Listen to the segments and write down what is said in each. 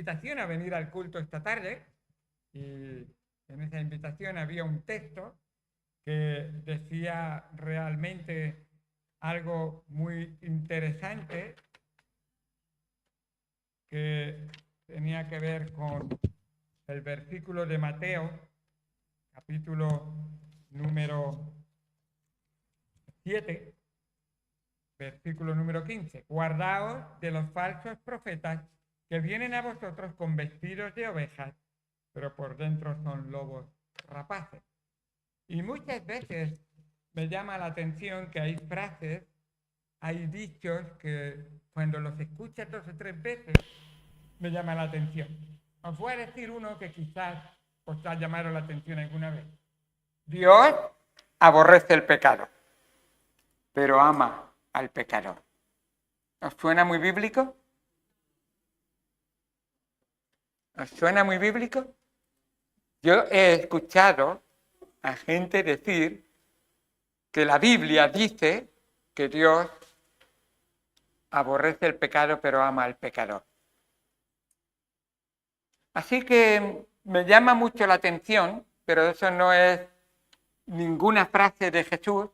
invitación a venir al culto esta tarde y en esa invitación había un texto que decía realmente algo muy interesante que tenía que ver con el versículo de Mateo, capítulo número 7, versículo número 15. Guardaos de los falsos profetas que vienen a vosotros con vestidos de ovejas, pero por dentro son lobos rapaces. Y muchas veces me llama la atención que hay frases, hay dichos que cuando los escuchas 2 o 3 veces me llama la atención. Os voy a decir uno que quizás os ha llamado la atención alguna vez. Dios aborrece el pecado, pero ama al pecador. ¿Os suena muy bíblico? ¿Os suena muy bíblico? Yo he escuchado a gente decir que la Biblia dice que Dios aborrece el pecado pero ama al pecador. Así que me llama mucho la atención, pero eso no es ninguna frase de Jesús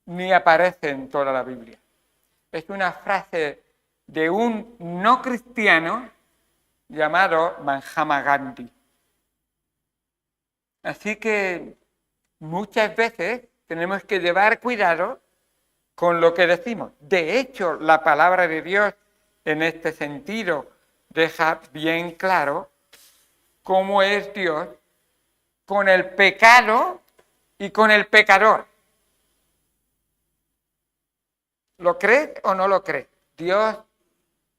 ni aparece en toda la Biblia. Es una frase de un no cristiano llamado Mahatma Gandhi. Así que muchas veces tenemos que llevar cuidado con lo que decimos. De hecho, la palabra de Dios en este sentido deja bien claro cómo es Dios con el pecado y con el pecador. ¿Lo crees o no lo crees? Dios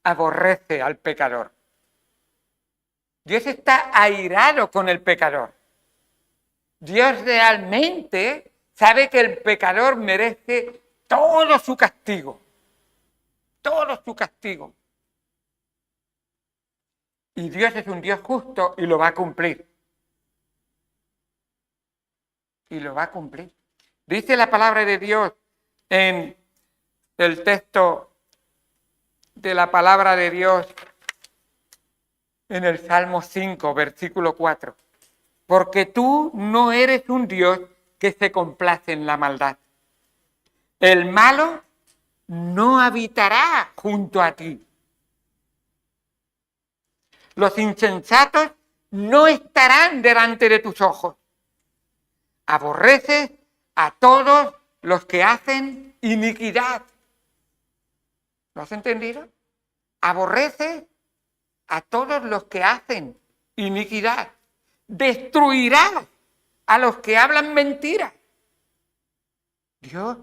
aborrece al pecador. Dios está airado con el pecador. Dios realmente sabe que el pecador merece todo su castigo. Todo su castigo. Y Dios es un Dios justo y lo va a cumplir. Y lo va a cumplir. Dice la palabra de Dios en el texto de la palabra de Dios en el Salmo 5, versículo 4. Porque tú no eres un Dios que se complace en la maldad. El malo no habitará junto a ti. Los insensatos no estarán delante de tus ojos. Aborreces a todos los que hacen iniquidad. ¿Lo has entendido? Aborreces a todos los que hacen iniquidad. Destruirás a los que hablan mentiras. Dios,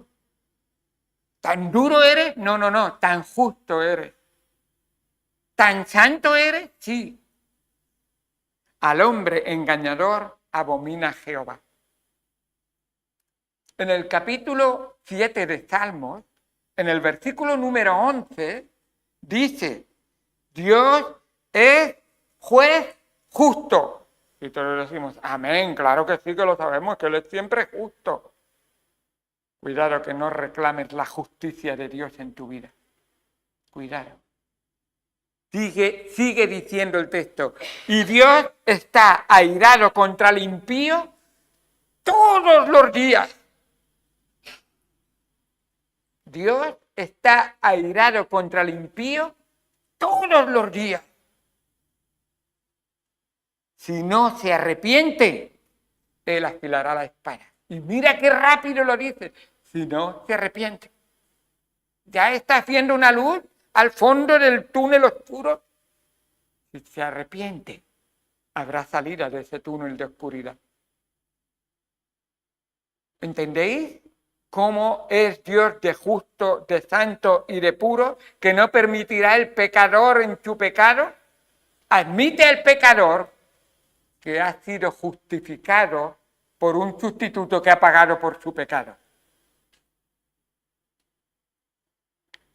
¿tan duro eres? No, tan justo eres. ¿Tan santo eres? Sí. Al hombre engañador abomina Jehová. En el capítulo 7 de Salmos, en el versículo número 11, dice, Dios es juez justo. Y todos decimos, amén, claro que sí que lo sabemos, que Él es siempre justo. Cuidado que no reclames la justicia de Dios en tu vida. Cuidado. Sigue diciendo el texto. Y Dios está airado contra el impío todos los días. Dios está airado contra el impío todos los días. Si no se arrepiente, Él afilará la espada. Y mira qué rápido lo dice. Si no se arrepiente. Ya está haciendo una luz al fondo del túnel oscuro. Si se arrepiente, habrá salida de ese túnel de oscuridad. ¿Entendéis cómo es Dios de justo, de santo y de puro, que no permitirá el pecador en su pecado? Admite al pecador que ha sido justificado por un sustituto que ha pagado por su pecado.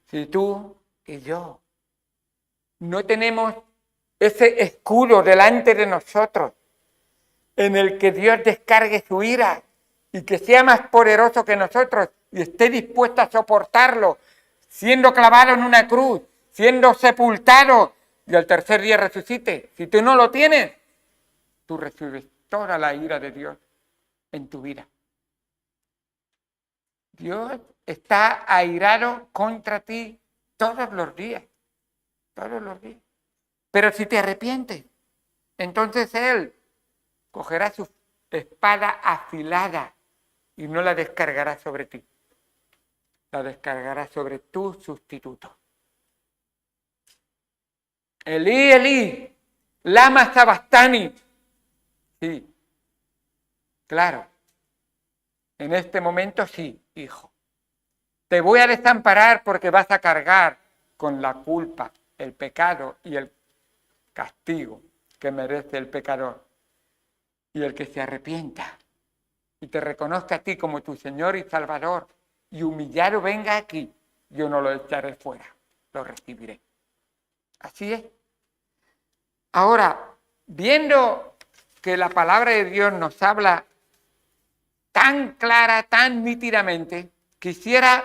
Si tú y yo no tenemos ese escudo delante de nosotros en el que Dios descargue su ira y que sea más poderoso que nosotros y esté dispuesto a soportarlo, siendo clavado en una cruz, siendo sepultado y al tercer día resucite. Si tú no lo tienes, tú recibes toda la ira de Dios en tu vida. Dios está airado contra ti todos los días. Todos los días. Pero si te arrepientes, entonces Él cogerá su espada afilada y no la descargará sobre ti. La descargará sobre tu sustituto. Elí, Elí, lama sabactani. Sí, claro. En este momento sí, hijo. Te voy a desamparar porque vas a cargar con la culpa, el pecado y el castigo que merece el pecador. Y el que se arrepienta y te reconozca a ti como tu Señor y Salvador y humillado venga aquí, yo no lo echaré fuera, lo recibiré. Así es. Ahora, viendo que la palabra de Dios nos habla tan clara, tan nítidamente, quisiera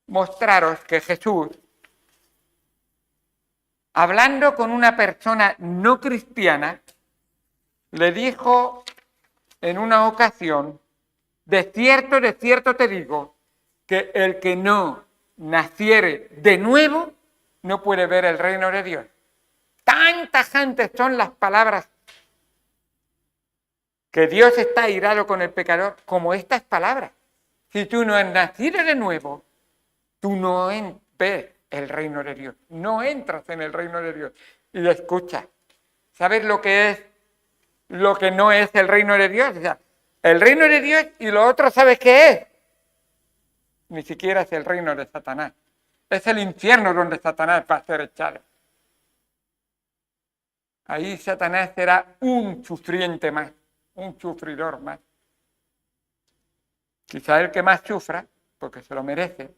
mostraros que Jesús, hablando con una persona no cristiana, le dijo en una ocasión, de cierto te digo, que el que no naciere de nuevo no puede ver el reino de Dios. Tan tajantes son las palabras que Dios está airado con el pecador como estas palabras. Si tú no has nacido de nuevo, tú no ves el reino de Dios, no entras en el reino de Dios. Y escucha, ¿sabes lo que es, lo que no es el reino de Dios? O sea, el reino de Dios y lo otro, ¿sabes qué es? Ni siquiera es el reino de Satanás. Es el infierno donde Satanás va a ser echado. Ahí Satanás será un sufriente más, un sufridor más. Quizá el que más sufra, porque se lo merece,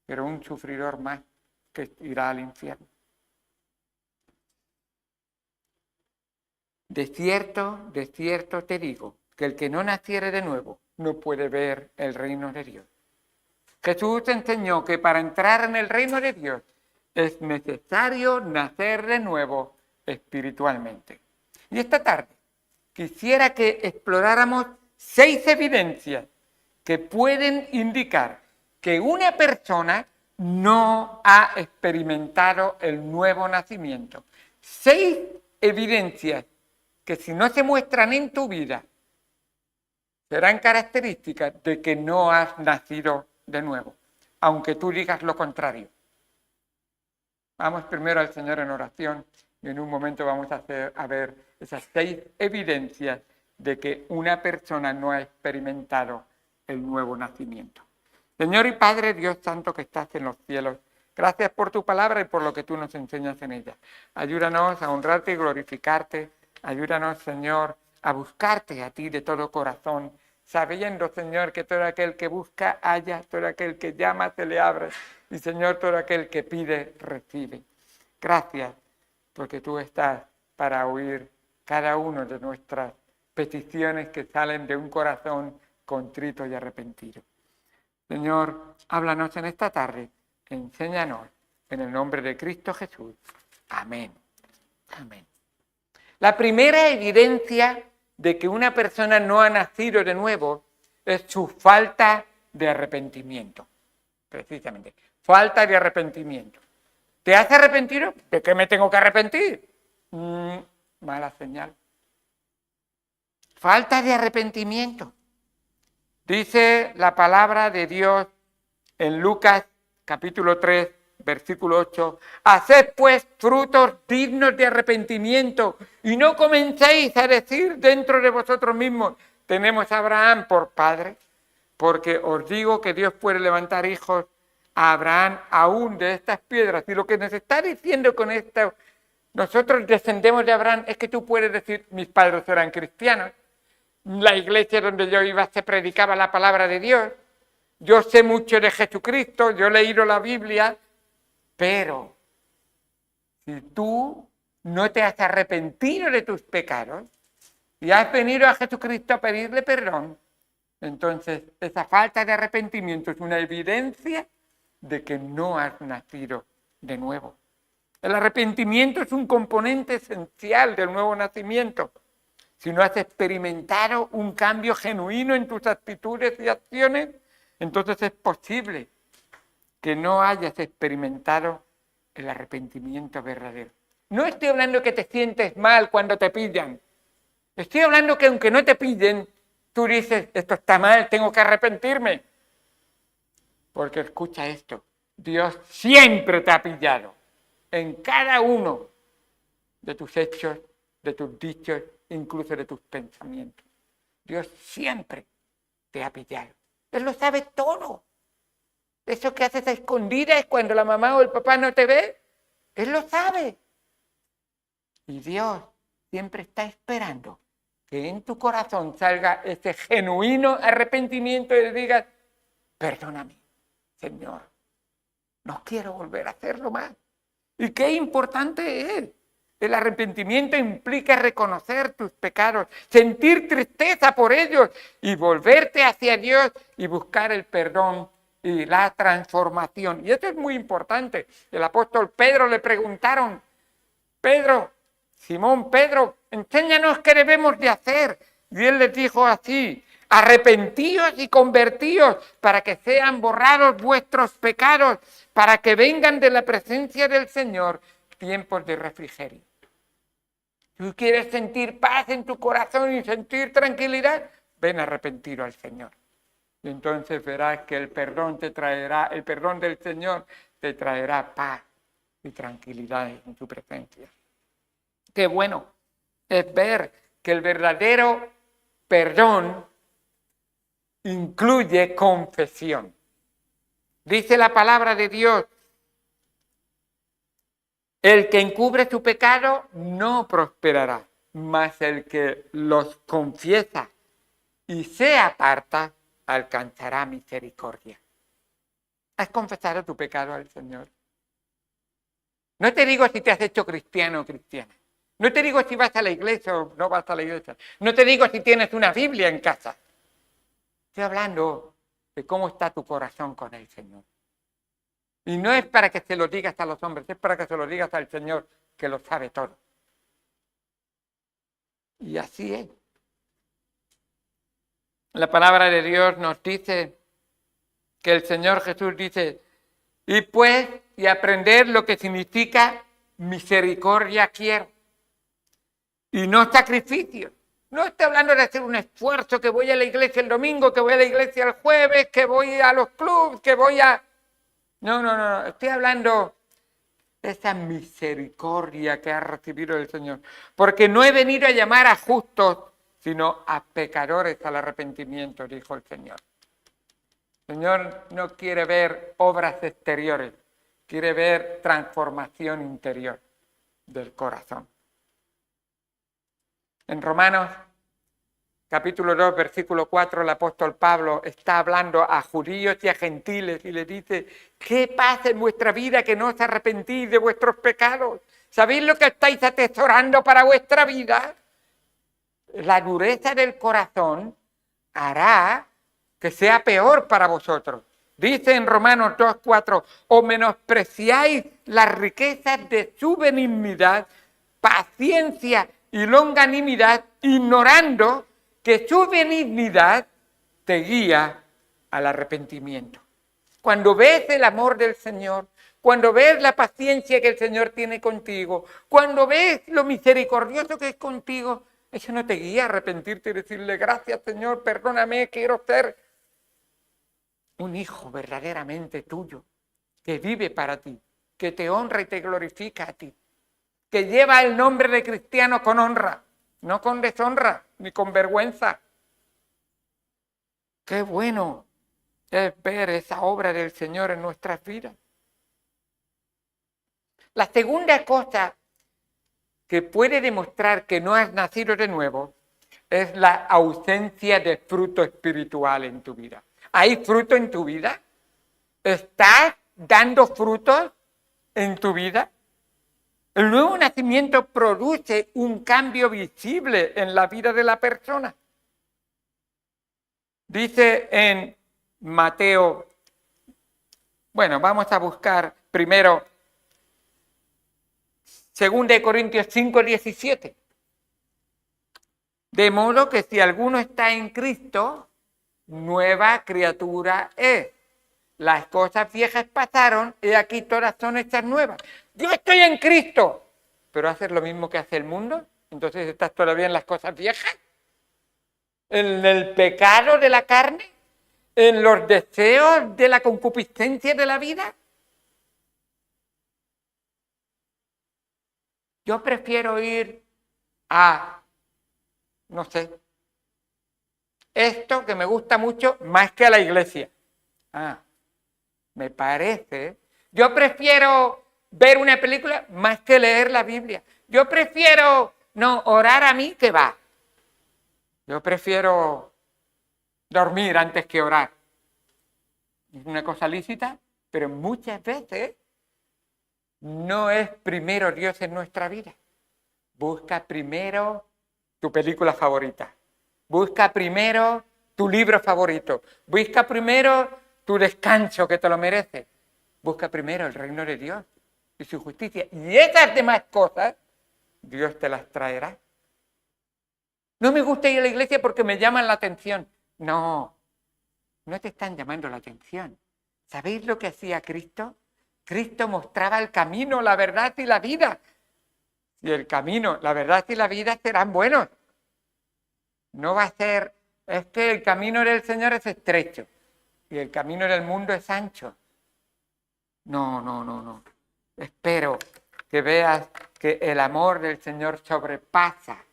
pero un sufridor más que irá al infierno. De cierto te digo, que el que no naciere de nuevo no puede ver el reino de Dios. Jesús enseñó que para entrar en el reino de Dios es necesario nacer de nuevo espiritualmente. Y esta tarde quisiera que exploráramos 6 evidencias que pueden indicar que una persona no ha experimentado el nuevo nacimiento. 6 evidencias que si no se muestran en tu vida, serán características de que no has nacido de nuevo, aunque tú digas lo contrario. Vamos primero al Señor en oración y en un momento vamos a ver esas 6 evidencias de que una persona no ha experimentado el nuevo nacimiento. Señor y Padre, Dios Santo que estás en los cielos, gracias por tu palabra y por lo que tú nos enseñas en ella. Ayúdanos a honrarte y glorificarte. Ayúdanos, Señor, a buscarte a ti de todo corazón, sabiendo, Señor, que todo aquel que busca halla, todo aquel que llama se le abre, y, Señor, todo aquel que pide recibe. Gracias, porque tú estás para oír cada una de nuestras peticiones que salen de un corazón contrito y arrepentido. Señor, háblanos en esta tarde, enséñanos, en el nombre de Cristo Jesús. Amén. Amén. La primera evidencia de que una persona no ha nacido de nuevo es su falta de arrepentimiento. Precisamente, falta de arrepentimiento. ¿Te has arrepentido? ¿De qué me tengo que arrepentir? Mala señal. Falta de arrepentimiento. Dice la palabra de Dios en Lucas capítulo 3, versículo 8, haced pues frutos dignos de arrepentimiento y no comencéis a decir dentro de vosotros mismos, tenemos a Abraham por padre, porque os digo que Dios puede levantar hijos a Abraham aún de estas piedras. Y lo que nos está diciendo con esto, nosotros descendemos de Abraham, es que tú puedes decir, mis padres eran cristianos, la iglesia donde yo iba se predicaba la palabra de Dios, yo sé mucho de Jesucristo, yo he leído la Biblia, pero si tú no te has arrepentido de tus pecados y has venido a Jesucristo a pedirle perdón, entonces esa falta de arrepentimiento es una evidencia de que no has nacido de nuevo. El arrepentimiento es un componente esencial del nuevo nacimiento. Si no has experimentado un cambio genuino en tus actitudes y acciones, entonces es posible que no hayas experimentado el arrepentimiento verdadero. No estoy hablando que te sientes mal cuando te pillan. Estoy hablando que aunque no te pillen, tú dices, esto está mal, tengo que arrepentirme. Porque escucha esto, Dios siempre te ha pillado en cada uno de tus hechos, de tus dichos, incluso de tus pensamientos. Dios siempre te ha pillado. Él lo sabe todo. Eso que haces a escondidas cuando la mamá o el papá no te ve, Él lo sabe. Y Dios siempre está esperando que en tu corazón salga ese genuino arrepentimiento y le digas, perdóname, Señor, no quiero volver a hacerlo más. Y qué importante es. El arrepentimiento implica reconocer tus pecados, sentir tristeza por ellos y volverte hacia Dios y buscar el perdón y la transformación. Y esto es muy importante. El apóstol Pedro le preguntaron, Simón Pedro, enséñanos qué debemos de hacer. Y él les dijo así, arrepentíos y convertíos para que sean borrados vuestros pecados, para que vengan de la presencia del Señor tiempos de refrigerio. ¿Tú quieres sentir paz en tu corazón y sentir tranquilidad? Ven arrepentido al Señor. Y entonces verás que el perdón del Señor te traerá paz y tranquilidad en tu presencia. Qué bueno es ver que el verdadero perdón incluye confesión. Dice la palabra de Dios, el que encubre su pecado no prosperará, mas el que los confiesa y se aparta alcanzará misericordia. ¿Has confesado tu pecado al Señor? No te digo si te has hecho cristiano o cristiana. No te digo si vas a la iglesia o no vas a la iglesia. No te digo si tienes una Biblia en casa. Estoy hablando de cómo está tu corazón con el Señor. Y no es para que se lo digas a los hombres, es para que se lo digas al Señor, que lo sabe todo. Y así es. La palabra de Dios nos dice que el Señor Jesús dice, y aprender lo que significa misericordia quiero. Y no sacrificio. No estoy hablando de hacer un esfuerzo, que voy a la iglesia el domingo, que voy a la iglesia el jueves, que voy a los clubes, que voy a... No. Estoy hablando de esa misericordia que ha recibido el Señor. Porque no he venido a llamar a justos, sino a pecadores al arrepentimiento, dijo el Señor. El Señor no quiere ver obras exteriores, quiere ver transformación interior del corazón. En Romanos, capítulo 2, versículo 4, el apóstol Pablo está hablando a judíos y a gentiles y le dice, ¿qué pasa en vuestra vida que no os arrepentís de vuestros pecados? ¿Sabéis lo que estáis atesorando para vuestra vida? La dureza del corazón hará que sea peor para vosotros. Dice en Romanos 2, 4, o menospreciáis las riquezas de su benignidad, paciencia y longanimidad, ignorando que su benignidad te guía al arrepentimiento. Cuando ves el amor del Señor, cuando ves la paciencia que el Señor tiene contigo, cuando ves lo misericordioso que es contigo, eso no te guía a arrepentirte y decirle, gracias Señor, perdóname, quiero ser un hijo verdaderamente tuyo, que vive para ti, que te honra y te glorifica a ti, que lleva el nombre de cristiano con honra, no con deshonra ni con vergüenza. Qué bueno es ver esa obra del Señor en nuestras vidas. La segunda cosa que puede demostrar que no has nacido de nuevo es la ausencia de fruto espiritual en tu vida. ¿Hay fruto en tu vida? ¿Estás dando frutos en tu vida? El nuevo nacimiento produce un cambio visible en la vida de la persona. Dice en Mateo, bueno, vamos a buscar primero Segunda de Corintios 5:17. De modo que si alguno está en Cristo, nueva criatura es. Las cosas viejas pasaron y aquí todas son hechas nuevas. Yo estoy en Cristo, pero haces lo mismo que hace el mundo. Entonces estás todavía en las cosas viejas, en el pecado de la carne, en los deseos de la concupiscencia de la vida. Yo prefiero ir a, no sé, esto que me gusta mucho más que a la iglesia. Me parece. Yo prefiero ver una película más que leer la Biblia. Yo prefiero, no, orar a mí que va. Yo prefiero dormir antes que orar. Es una cosa lícita, pero muchas veces no es primero Dios en nuestra vida. Busca primero tu película favorita. Busca primero tu libro favorito. Busca primero tu descanso que te lo merece. Busca primero el reino de Dios y su justicia. Y esas demás cosas, Dios te las traerá. No me gusta ir a la iglesia porque me llaman la atención. No, no te están llamando la atención. ¿Sabéis lo que hacía Cristo? Cristo mostraba el camino, la verdad y la vida. Y el camino, la verdad y la vida serán buenos. No va a ser, es que el camino del Señor es estrecho y el camino del mundo es ancho. No. Espero que veas que el amor del Señor sobrepasa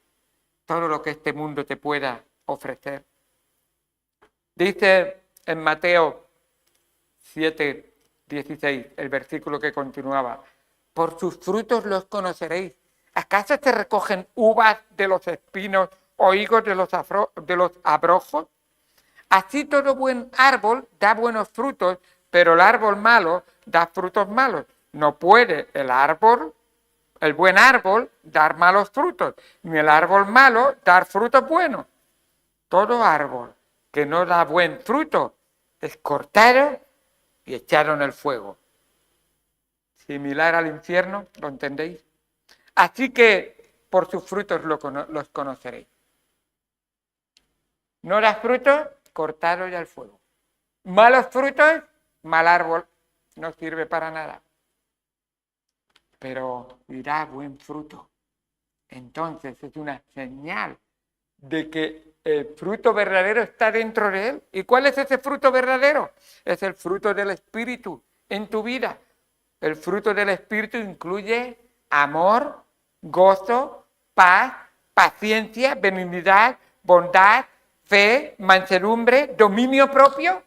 todo lo que este mundo te pueda ofrecer. Dice en Mateo 7:16, el versículo que continuaba, por sus frutos los conoceréis. ¿Acaso se recogen uvas de los espinos o higos de los abrojos? Así todo buen árbol da buenos frutos, pero el árbol malo da frutos malos. No puede el buen árbol, dar malos frutos, ni el árbol malo dar frutos buenos. Todo árbol que no da buen fruto es cortado y echado en el fuego. Similar al infierno, ¿lo entendéis? Así que por sus frutos los conoceréis. No das frutos, cortado y al fuego. Malos frutos, mal árbol, no sirve para nada. Pero dirá buen fruto. Entonces es una señal de que el fruto verdadero está dentro de él. ¿Y cuál es ese fruto verdadero? Es el fruto del Espíritu en tu vida. El fruto del Espíritu incluye amor, gozo, paz, paciencia, benignidad, bondad, fe, mansedumbre, dominio propio.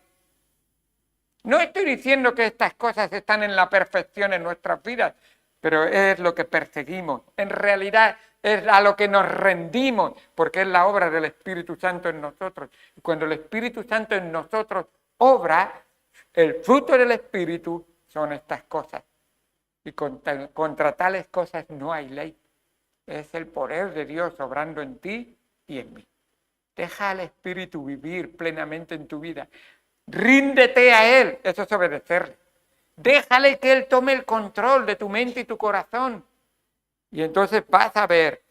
No estoy diciendo que estas cosas están en la perfección en nuestras vidas, pero es lo que perseguimos. En realidad es a lo que nos rendimos, porque es la obra del Espíritu Santo en nosotros. Y cuando el Espíritu Santo en nosotros obra, el fruto del Espíritu son estas cosas. Y contra tales cosas no hay ley. Es el poder de Dios obrando en ti y en mí. Deja al Espíritu vivir plenamente en tu vida. Ríndete a Él, eso es obedecerle. Déjale que Él tome el control de tu mente y tu corazón. Y entonces vas a ver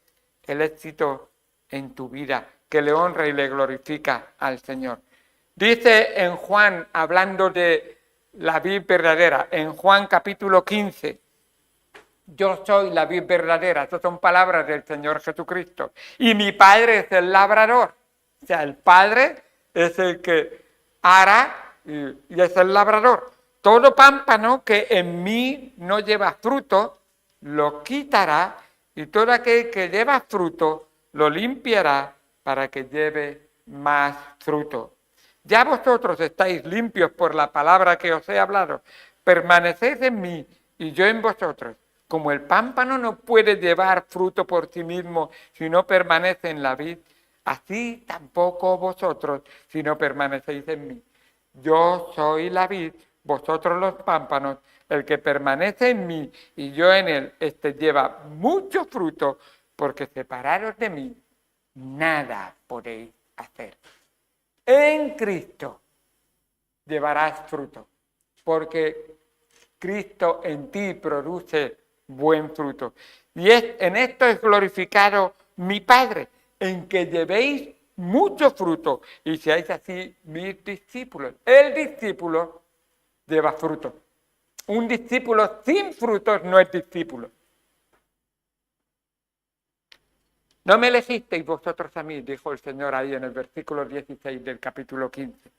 el éxito en tu vida, que le honra y le glorifica al Señor. Dice en Juan, hablando de la vid verdadera, en Juan capítulo 15, yo soy la vid verdadera. Estas son palabras del Señor Jesucristo. Y mi Padre es el labrador. O sea, el Padre es el que ara y es el labrador. Todo pámpano que en mí no lleva fruto, lo quitará, y todo aquel que lleva fruto, lo limpiará para que lleve más fruto. Ya vosotros estáis limpios por la palabra que os he hablado. Permaneced en mí y yo en vosotros. Como el pámpano no puede llevar fruto por sí mismo si no permanece en la vid, así tampoco vosotros si no permanecéis en mí. Yo soy la vid, vosotros los pámpanos. El que permanece en mí y yo en él, este lleva mucho fruto, porque separados de mí, nada podéis hacer. En Cristo llevarás fruto, porque Cristo en ti produce buen fruto. Y en esto es glorificado mi Padre, en que llevéis mucho fruto y seáis así mis discípulos. El discípulo lleva fruto. Un discípulo sin frutos no es discípulo. No me elegisteis vosotros a mí, dijo el Señor ahí en el versículo 16 del capítulo 15,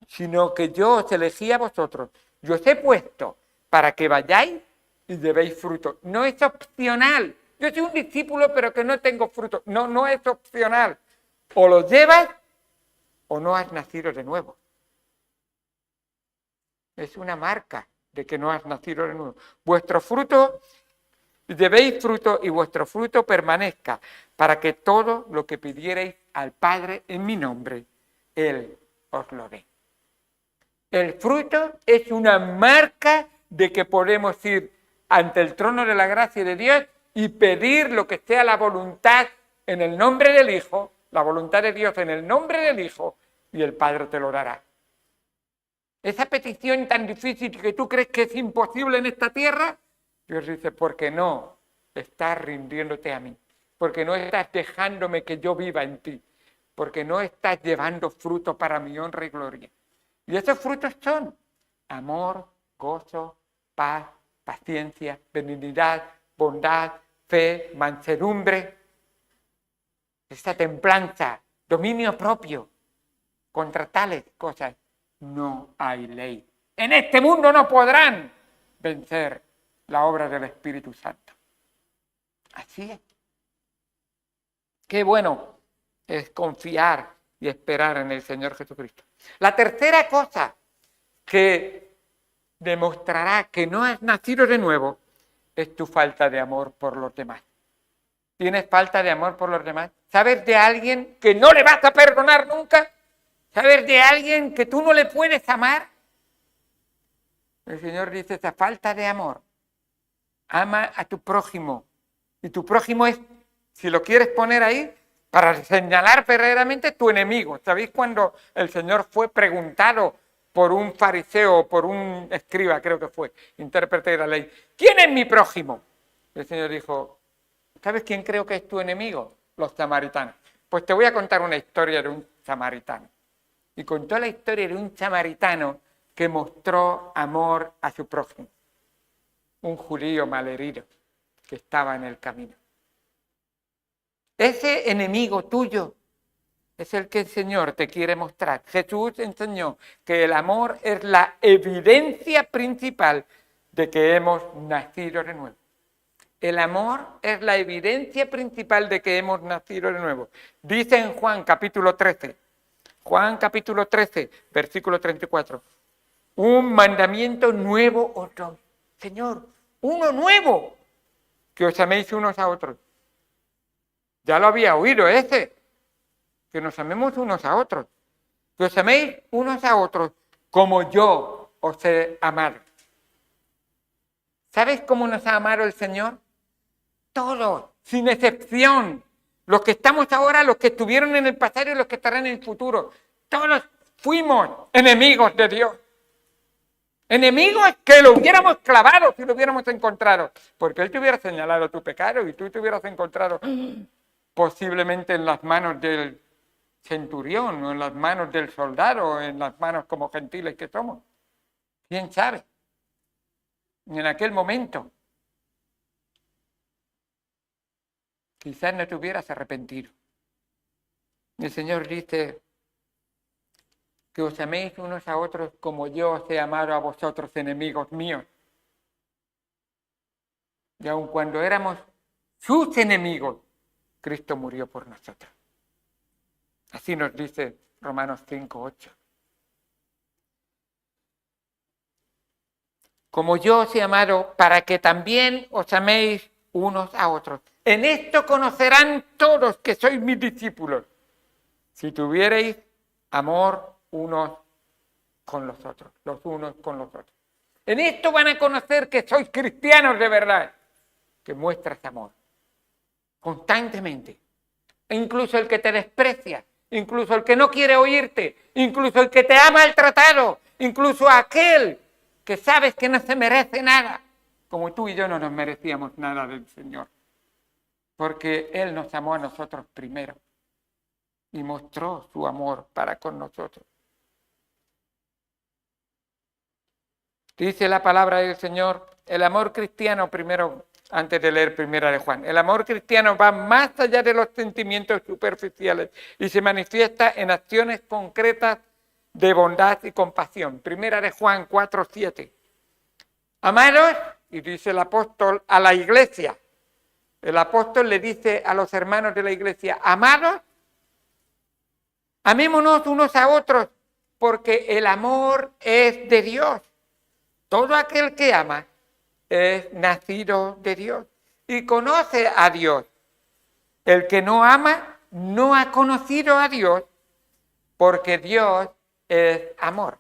sino que yo os elegí a vosotros. Yo os he puesto para que vayáis y llevéis fruto. No es opcional. Yo soy un discípulo pero que no tengo fruto. No, no es opcional. O lo llevas o no has nacido de nuevo. Es una marca de que no has nacido de nuevo. Vuestro fruto, llevéis fruto y vuestro fruto permanezca, para que todo lo que pidierais al Padre en mi nombre, Él os lo dé. El fruto es una marca de que podemos ir ante el trono de la gracia de Dios y pedir lo que sea la voluntad en el nombre del Hijo, la voluntad de Dios en el nombre del Hijo, y el Padre te lo dará. Esa petición tan difícil que tú crees que es imposible en esta tierra, Dios dice, porque no estás rindiéndote a mí, porque no estás dejándome que yo viva en ti, porque no estás llevando fruto para mi honra y gloria. Y esos frutos son amor, gozo, paz, paciencia, benignidad, bondad, fe, mansedumbre, esta templanza, dominio propio. Contra tales cosas no hay ley. En este mundo no podrán vencer la obra del Espíritu Santo. Así es. Qué bueno es confiar y esperar en el Señor Jesucristo. La tercera cosa que demostrará que no has nacido de nuevo es tu falta de amor por los demás. ¿Tienes falta de amor por los demás? ¿Sabes de alguien que no le vas a perdonar nunca? ¿Sabes de alguien que tú no le puedes amar? El Señor dice, esa falta de amor. Ama a tu prójimo. Y tu prójimo es, si lo quieres poner ahí, para señalar verdaderamente tu enemigo. ¿Sabéis cuando el Señor fue preguntado por un fariseo, por un escriba, creo que fue, intérprete de la ley, ¿quién es mi prójimo? El Señor dijo, ¿sabes quién creo que es tu enemigo? Los samaritanos. Pues te voy a contar una historia de un samaritano. Y contó la historia de un samaritano que mostró amor a su prójimo. Un judío malherido que estaba en el camino. Ese enemigo tuyo es el que el Señor te quiere mostrar. Jesús enseñó que el amor es la evidencia principal de que hemos nacido de nuevo. El amor es la evidencia principal de que hemos nacido de nuevo. Dice en Juan capítulo 13, versículo 34, un mandamiento nuevo os doy. Señor, uno nuevo, que os améis unos a otros. Ya lo había oído ese, que nos amemos unos a otros. Que os améis unos a otros como yo os he amado. ¿Sabes cómo nos ha amado el Señor? Todos, sin excepción. Los que estamos ahora, los que estuvieron en el pasado y los que estarán en el futuro. Todos fuimos enemigos de Dios. Enemigos que lo hubiéramos clavado si lo hubiéramos encontrado. Porque Él te hubiera señalado tu pecado y tú te hubieras encontrado posiblemente en las manos del centurión o en las manos del soldado o en las manos como gentiles que somos. ¿Quién sabe? Y en aquel momento quizás no te hubieras arrepentido. El Señor dice que os améis unos a otros como yo os he amado a vosotros, enemigos míos. Y aun cuando éramos sus enemigos, Cristo murió por nosotros. Así nos dice Romanos 5:8. Como yo os he amado, para que también os améis unos a otros. En esto conocerán todos que sois mis discípulos, si tuviereis amor unos con los otros, los unos con los otros. En esto van a conocer que sois cristianos de verdad, que muestras amor constantemente. E incluso el que te desprecia, incluso el que no quiere oírte, incluso el que te ha maltratado, incluso aquel que sabes que no se merece nada, como tú y yo no nos merecíamos nada del Señor, porque Él nos amó a nosotros primero y mostró su amor para con nosotros. Dice la palabra del Señor, el amor cristiano, primero, antes de leer Primera de Juan, el amor cristiano va más allá de los sentimientos superficiales y se manifiesta en acciones concretas de bondad y compasión. Primera de Juan 4:7. Amados, y dice el apóstol a la iglesia, el apóstol le dice a los hermanos de la iglesia, amados, amémonos unos a otros, porque el amor es de Dios. Todo aquel que ama es nacido de Dios y conoce a Dios. El que no ama no ha conocido a Dios, porque Dios es amor.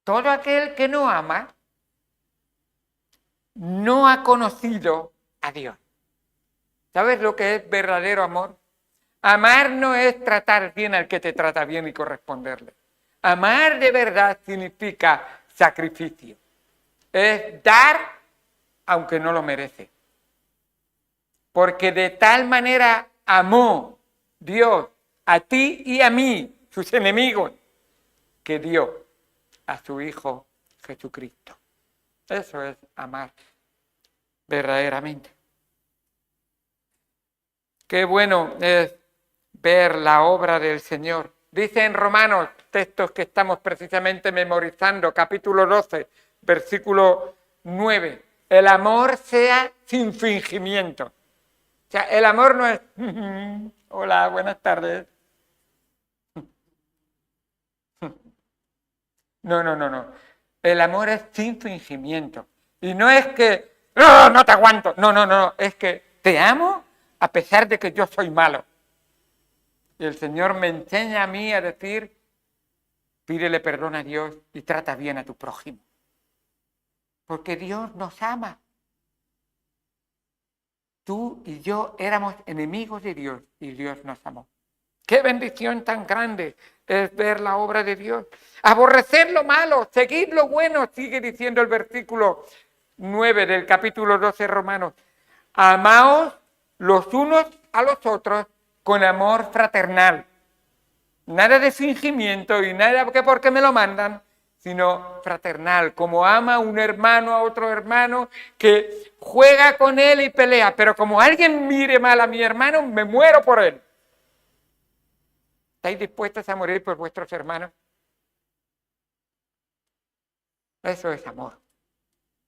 Todo aquel que no ama no ha conocido a Dios. ¿Sabes lo que es verdadero amor? Amar no es tratar bien al que te trata bien y corresponderle. Amar de verdad significa sacrificio. Es dar aunque no lo merece. Porque de tal manera amó Dios a ti y a mí, sus enemigos, que dio a su Hijo Jesucristo. Eso es amar verdaderamente. Qué bueno es ver la obra del Señor. Dice en Romanos, textos que estamos precisamente memorizando, capítulo 12, versículo 9, el amor sea sin fingimiento. O sea, el amor no es, hola, buenas tardes. No. El amor es sin fingimiento. Y no es que, no te aguanto. No. Es que te amo a pesar de que yo soy malo. Y el Señor me enseña a mí a decir, pídele perdón a Dios y trata bien a tu prójimo. Porque Dios nos ama. Tú y yo éramos enemigos de Dios y Dios nos amó. Qué bendición tan grande es ver la obra de Dios. Aborrecer lo malo, seguir lo bueno, sigue diciendo el versículo 9 del capítulo 12 Romanos. Amaos los unos a los otros con amor fraternal. Nada de fingimiento y nada que porque me lo mandan, sino fraternal, como ama un hermano a otro hermano, que juega con él y pelea, pero como alguien mire mal a mi hermano, me muero por él. ¿Estáis dispuestos a morir por vuestros hermanos? Eso es amor.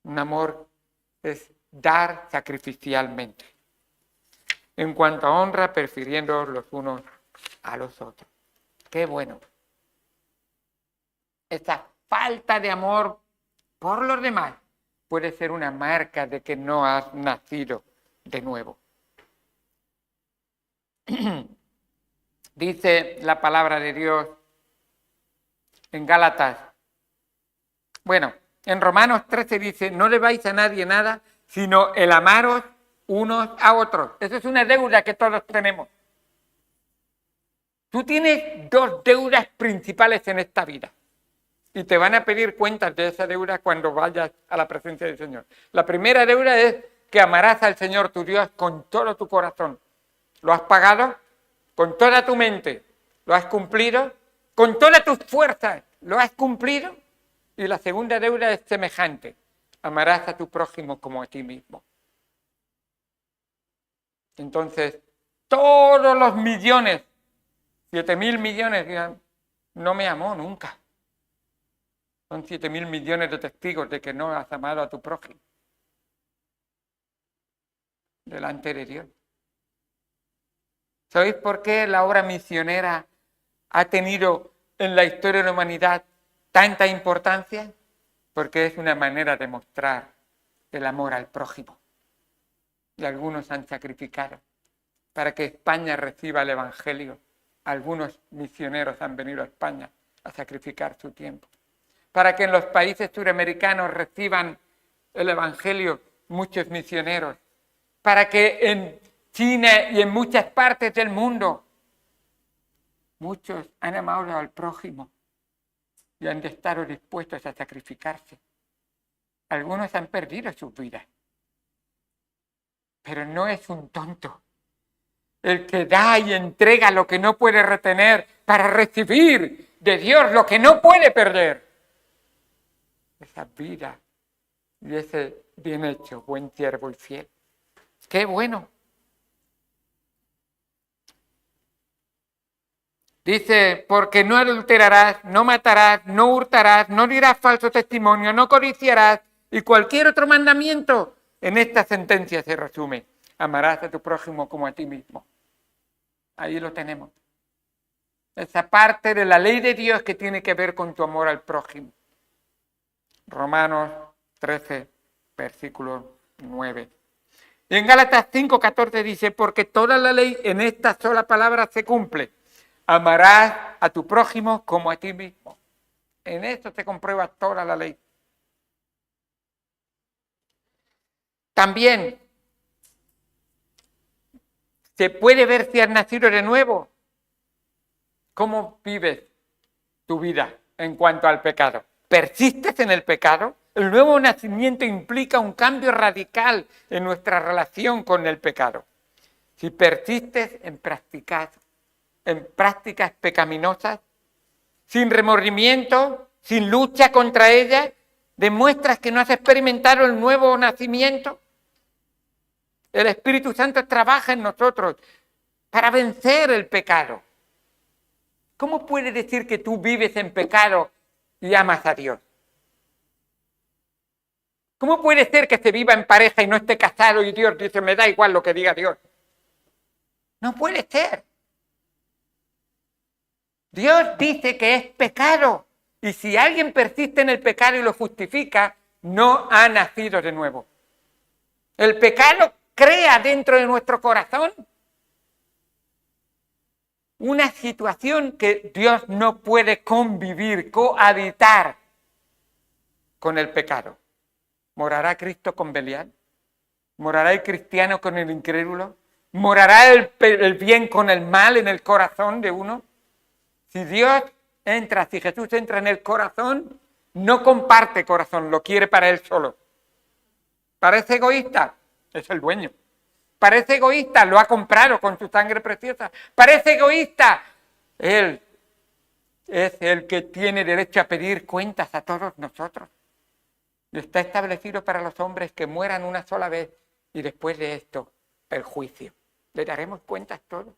Un amor es dar sacrificialmente. En cuanto a honra, prefiriendo los unos a los otros. ¡Qué bueno! Esta falta de amor por los demás puede ser una marca de que no has nacido de nuevo. Dice la palabra de Dios en Gálatas. Bueno, en Romanos 13 dice, no debáis a nadie nada, sino el amaros unos a otros. Eso es una deuda que todos tenemos. Tú tienes dos deudas principales en esta vida y te van a pedir cuentas de esa deuda cuando vayas a la presencia del Señor. La primera deuda es que amarás al Señor tu Dios con todo tu corazón. ¿Lo has pagado? Con toda tu mente. ¿Lo has cumplido? Con todas tus fuerzas. ¿Lo has cumplido? Y la segunda deuda es semejante. Amarás a tu prójimo como a ti mismo. Entonces, todos los millones, 7.000 millones, dirán, no me amó nunca. Son 7.000 millones de testigos de que no has amado a tu prójimo. Delante de Dios. ¿Sabéis por qué la obra misionera ha tenido en la historia de la humanidad tanta importancia? Porque es una manera de mostrar el amor al prójimo. Y algunos han sacrificado para que España reciba el Evangelio. Algunos misioneros han venido a España a sacrificar su tiempo. Para que en los países suramericanos reciban el Evangelio muchos misioneros. Para que en China y en muchas partes del mundo muchos han amado al prójimo y han estado dispuestos a sacrificarse algunos han perdido sus vidas. Pero no es un tonto el que da y entrega lo que no puede retener para recibir de Dios lo que no puede perder. Esa vida y ese bien hecho, buen siervo y fiel. ¡Qué bueno! Dice, porque no adulterarás, no matarás, no hurtarás, no dirás falso testimonio, no codiciarás y cualquier otro mandamiento. En esta sentencia se resume, amarás a tu prójimo como a ti mismo. Ahí lo tenemos. Esa parte de la ley de Dios que tiene que ver con tu amor al prójimo. Romanos 13, versículo 9. Y en Gálatas 5:14 dice, porque toda la ley en esta sola palabra se cumple. Amarás a tu prójimo como a ti mismo. En esto se comprueba toda la ley. También se puede ver si has nacido de nuevo. ¿Cómo vives tu vida en cuanto al pecado? ¿Persistes en el pecado? El nuevo nacimiento implica un cambio radical en nuestra relación con el pecado. Si persistes en prácticas pecaminosas, sin remordimiento, sin lucha contra ellas, demuestras que no has experimentado el nuevo nacimiento. El Espíritu Santo trabaja en nosotros para vencer el pecado. ¿Cómo puedes decir que tú vives en pecado y amas a Dios? ¿Cómo puede ser que se viva en pareja y no esté casado y Dios dice, me da igual lo que diga Dios? No puede ser. Dios dice que es pecado. Y si alguien persiste en el pecado y lo justifica, no ha nacido de nuevo. El pecado crea dentro de nuestro corazón una situación que Dios no puede convivir, cohabitar con el pecado. ¿Morará Cristo con Belial? ¿Morará el cristiano con el incrédulo? ¿Morará el bien con el mal en el corazón de uno? Si Dios entra, si Jesús entra en el corazón, no comparte corazón, lo quiere para él solo. ¿Parece egoísta? Es el dueño. Parece egoísta, lo ha comprado con su sangre preciosa. Parece egoísta, él es el que tiene derecho a pedir cuentas a todos nosotros. Y está establecido para los hombres que mueran una sola vez y después de esto, el juicio. Le daremos cuentas todos.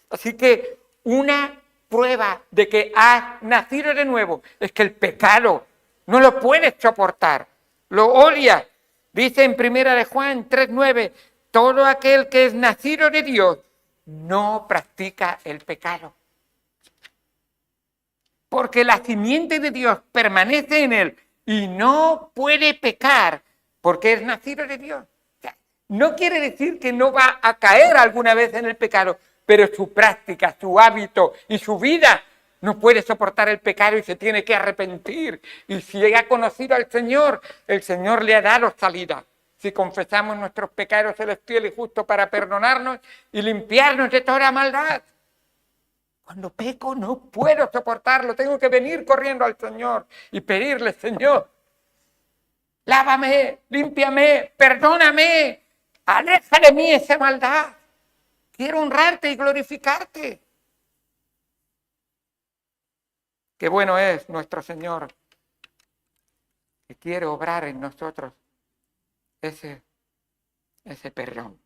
Así que una prueba de que has nacido de nuevo es que el pecado no lo puedes soportar, lo odias. Dice en 1 de Juan 3:9, todo aquel que es nacido de Dios no practica el pecado. Porque la simiente de Dios permanece en él y no puede pecar porque es nacido de Dios. O sea, no quiere decir que no va a caer alguna vez en el pecado, pero su práctica, su hábito y su vida no puede soportar el pecado y se tiene que arrepentir. Y si ha conocido al Señor, el Señor le ha dado salida. Si confesamos nuestros pecados, Él es fiel y justo para perdonarnos y limpiarnos de toda maldad. Cuando peco no puedo soportarlo, tengo que venir corriendo al Señor y pedirle, Señor, lávame, límpiame, perdóname, aleja de mí esa maldad. Quiero honrarte y glorificarte. Qué bueno es nuestro Señor, que quiere obrar en nosotros ese perdón.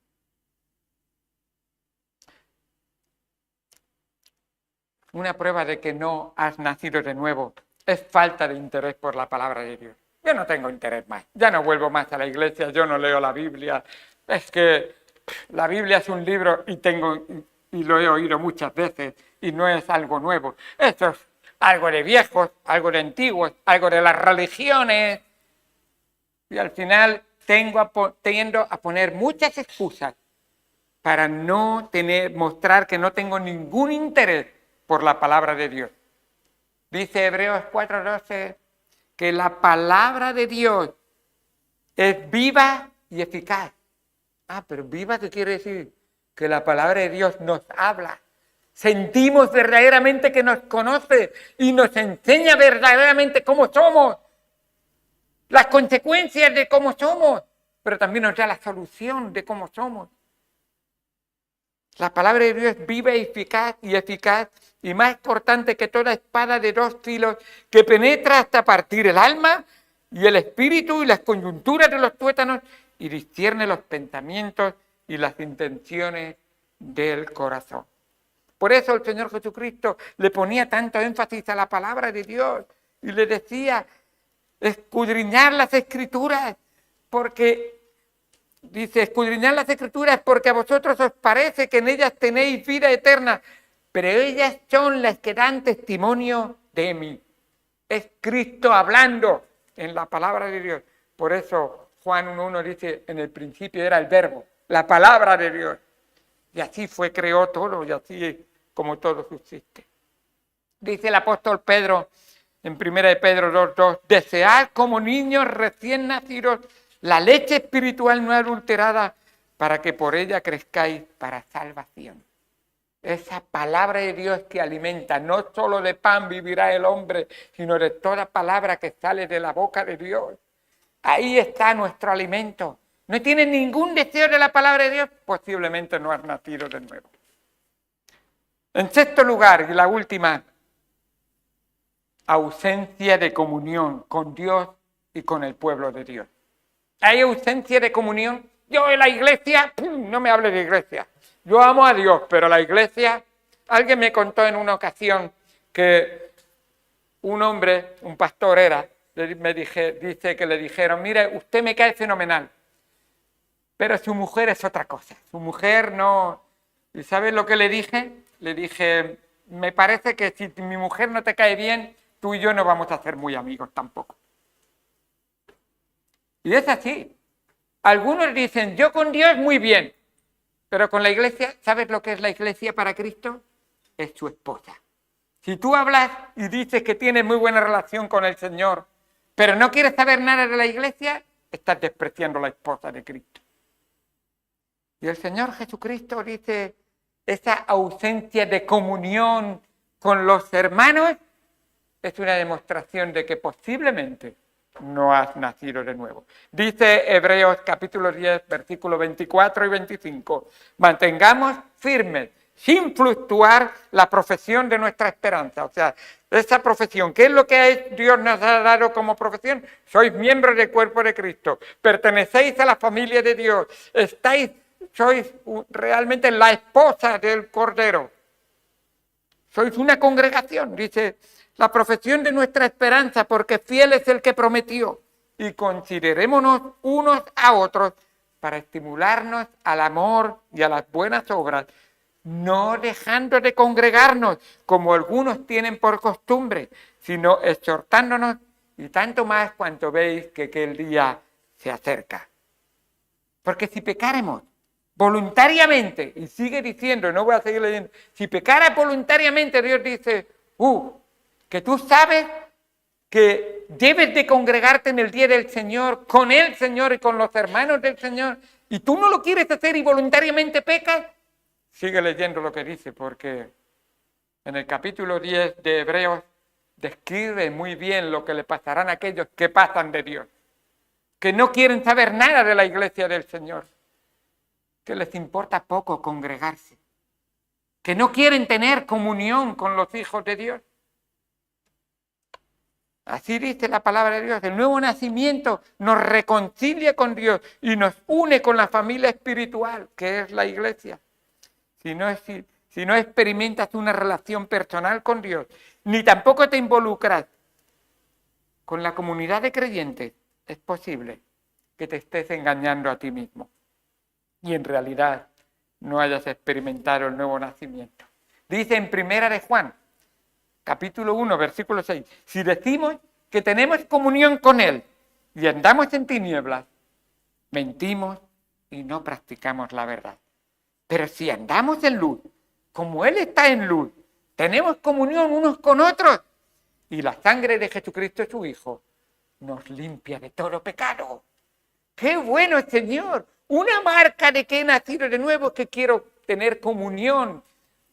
Una prueba de que no has nacido de nuevo es falta de interés por la palabra de Dios. Yo no tengo interés más, ya no vuelvo más a la iglesia, yo no leo la Biblia. Es que la Biblia es un libro y lo he oído muchas veces y no es algo nuevo. Esto es algo de viejos, algo de antiguos, algo de las religiones. Y al final tiendo a poner muchas excusas para mostrar que no tengo ningún interés por la palabra de Dios. Dice Hebreos 4:12 que la palabra de Dios es viva y eficaz. Pero viva, ¿qué quiere decir? Que la palabra de Dios nos habla. Sentimos verdaderamente que nos conoce y nos enseña verdaderamente cómo somos. las consecuencias de cómo somos, pero también nos da la solución de cómo somos. La palabra de Dios es viva y eficaz y más cortante que toda espada de 2 filos que penetra hasta partir el alma y el espíritu y las coyunturas de los tuétanos y discierne los pensamientos y las intenciones del corazón. Por eso el Señor Jesucristo le ponía tanto énfasis a la palabra de Dios y le decía, escudriñar las Escrituras, porque dice, escudriñad las Escrituras porque a vosotros os parece que en ellas tenéis vida eterna, pero ellas son las que dan testimonio de mí. Es Cristo hablando en la palabra de Dios. Por eso Juan 1:1 dice, en el principio era el verbo, la palabra de Dios. Y así creó todo, y así es como todo subsiste. Dice el apóstol Pedro, en 1 de Pedro 2:2, desead como niños recién nacidos la leche espiritual no adulterada, para que por ella crezcáis para salvación. Esa palabra de Dios que alimenta, no solo de pan vivirá el hombre, sino de toda palabra que sale de la boca de Dios. Ahí está nuestro alimento. ¿No tienes ningún deseo de la palabra de Dios? Posiblemente no has nacido de nuevo. En sexto lugar, y la última, ausencia de comunión con Dios y con el pueblo de Dios. ¿Hay ausencia de comunión? Yo en la iglesia, no me hable de iglesia. Yo amo a Dios, pero la iglesia, alguien me contó en una ocasión que un hombre, un pastor dice que le dijeron, mire, usted me cae fenomenal, pero su mujer es otra cosa. Su mujer no... ¿Y sabes lo que le dije? Le dije, me parece que si mi mujer no te cae bien, tú y yo no vamos a ser muy amigos tampoco. Y es así. Algunos dicen, yo con Dios muy bien, pero con la iglesia, ¿sabes lo que es la iglesia para Cristo? Es su esposa. Si tú hablas y dices que tienes muy buena relación con el Señor, pero no quieres saber nada de la iglesia, estás despreciando a la esposa de Cristo. Y el Señor Jesucristo dice, esa ausencia de comunión con los hermanos es una demostración de que posiblemente no has nacido de nuevo. Dice Hebreos capítulo 10, versículos 24 y 25, mantengamos firmes, sin fluctuar, la profesión de nuestra esperanza. O sea, esa profesión, ¿qué es lo que Dios nos ha dado como profesión? Sois miembros del cuerpo de Cristo, pertenecéis a la familia de Dios, sois realmente la esposa del Cordero. Sois una congregación, dice, la profesión de nuestra esperanza, porque fiel es el que prometió. Y considerémonos unos a otros para estimularnos al amor y a las buenas obras, no dejando de congregarnos como algunos tienen por costumbre, sino exhortándonos, y tanto más cuanto veis que aquel día se acerca. Porque si pecáremos voluntariamente, y sigue diciendo, no voy a seguir leyendo, si pecaras voluntariamente, Dios dice, que tú sabes que debes de congregarte en el día del Señor, con el Señor y con los hermanos del Señor, y tú no lo quieres hacer y voluntariamente pecas, sigue leyendo lo que dice, porque en el capítulo 10 de Hebreos describe muy bien lo que le pasarán a aquellos que pasan de Dios, que no quieren saber nada de la iglesia del Señor, que les importa poco congregarse, que no quieren tener comunión con los hijos de Dios. Así dice la palabra de Dios, el nuevo nacimiento nos reconcilia con Dios y nos une con la familia espiritual, que es la iglesia. Si no experimentas una relación personal con Dios, ni tampoco te involucras con la comunidad de creyentes, es posible que te estés engañando a ti mismo y en realidad no hayas experimentado el nuevo nacimiento. Dice en 1 de Juan, capítulo 1, versículo 6, si decimos que tenemos comunión con Él y andamos en tinieblas, mentimos y no practicamos la verdad. Pero si andamos en luz, como Él está en luz, tenemos comunión unos con otros y la sangre de Jesucristo, su Hijo, nos limpia de todo pecado. ¡Qué bueno, Señor! Una marca de que he nacido de nuevo es que quiero tener comunión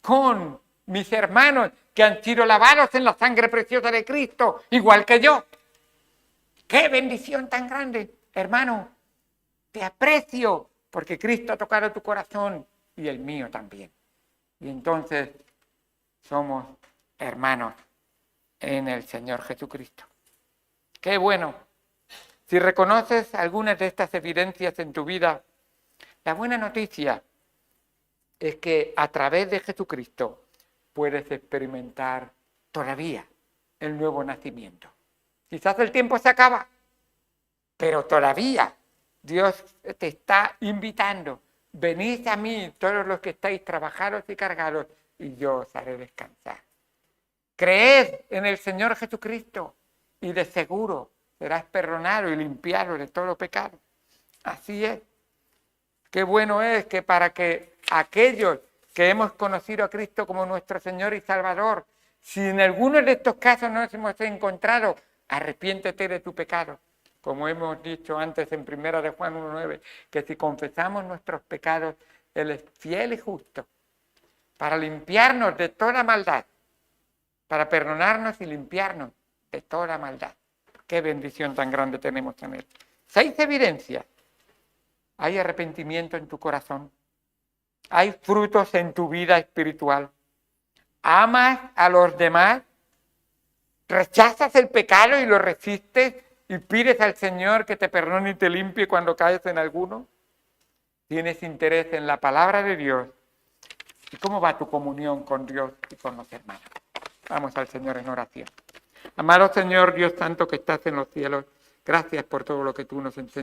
con mis hermanos que han sido lavados en la sangre preciosa de Cristo, igual que yo. ¡Qué bendición tan grande! Hermano, te aprecio porque Cristo ha tocado tu corazón y el mío también. Y entonces somos hermanos en el Señor Jesucristo. ¡Qué bueno! Si reconoces algunas de estas evidencias en tu vida, la buena noticia es que a través de Jesucristo puedes experimentar todavía el nuevo nacimiento. Quizás el tiempo se acaba, pero todavía Dios te está invitando. Venid a mí todos los que estáis trabajados y cargados y yo os haré descansar. Creed en el Señor Jesucristo y de seguro serás perdonado y limpiado de todo pecado. Así es. Qué bueno es que para que aquellos que hemos conocido a Cristo como nuestro Señor y Salvador, si en alguno de estos casos no nos hemos encontrado, arrepiéntete de tu pecado. Como hemos dicho antes en 1 de Juan 1:9, que si confesamos nuestros pecados, Él es fiel y justo para limpiarnos de toda maldad, para perdonarnos y limpiarnos de toda maldad. Qué bendición tan grande tenemos en Él. 6 evidencias. Hay arrepentimiento en tu corazón. Hay frutos en tu vida espiritual. Amas a los demás. Rechazas el pecado y lo resistes y pides al Señor que te perdone y te limpie cuando caes en alguno. Tienes interés en la palabra de Dios. ¿Y cómo va tu comunión con Dios y con los hermanos? Vamos al Señor en oración. Amado Señor, Dios santo que estás en los cielos, gracias por todo lo que tú nos enseñas.